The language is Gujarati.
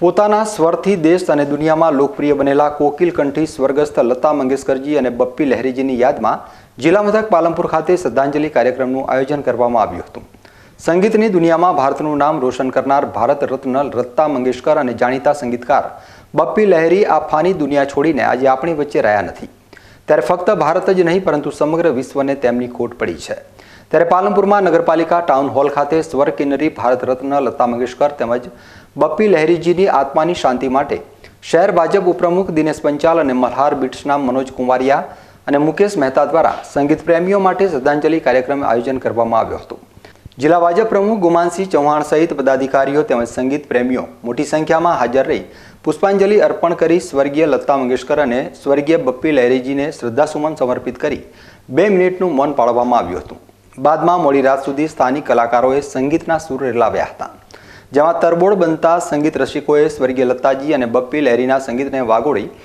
પોતાના સ્વરથી દેશ અને દુનિયામાં લોકપ્રિય બનેલા કોકિલ કંઠી સ્વર્ગસ્થ લતા મંગેશકરજી અને બપ્પી લહેરીજીની યાદમાં જિલ્લા મથક પાલનપુર ખાતે શ્રદ્ધાંજલિ કાર્યક્રમનું આયોજન કરવામાં આવ્યું હતું। સંગીતની દુનિયામાં ભારતનું નામ રોશન કરનાર ભારત રત્ન લતા મંગેશકર અને જાણીતા સંગીતકાર બપ્પી લહેરી આ ફાની દુનિયા છોડીને આજે આપણી વચ્ચે રહ્યા નથી, ત્યારે ફક્ત ભારત જ નહીં પરંતુ સમગ્ર વિશ્વને તેમની ખોટ પડી છે। ત્યારે પાલનપુરમાં નગરપાલિકા ટાઉન હોલ ખાતે સ્વર કિન્નરી ભારત રત્ન લતા મંગેશકર તેમજ બપ્પી લહેરીજીની આત્માની શાંતિ માટે શહેર ભાજપ ઉપપ્રમુખ દિનેશ પંચાલ અને મલ્હાર બીટ્સના મનોજ કુંવારિયા અને મુકેશ મહેતા દ્વારા સંગીત પ્રેમીઓ માટે શ્રદ્ધાંજલિ કાર્યક્રમ આયોજન કરવામાં આવ્યો હતો। જિલ્લા ભાજપ પ્રમુખ ગુમાનસિંહ ચૌહાણ સહિત પદાધિકારીઓ તેમજ સંગીત પ્રેમીઓ મોટી સંખ્યામાં હાજર રહી પુષ્પાંજલિ અર્પણ કરી સ્વર્ગીય લતા મંગેશકર અને સ્વર્ગીય બપ્પી લહેરીજીને શ્રદ્ધાસુમન સમર્પિત કરી 2 મિનિટનું મૌન પાળવામાં આવ્યું હતું। બાદમાં મોડી રાત સુધી સ્થાનિક કલાકારોએ સંગીતના સૂર રેલાવ્યા હતા, જેમાં તરબોળ બનતા સંગીત રસિકોએ સ્વર્ગીય લતાજી અને બપ્પી લહેરીના સંગીતને વાગોળી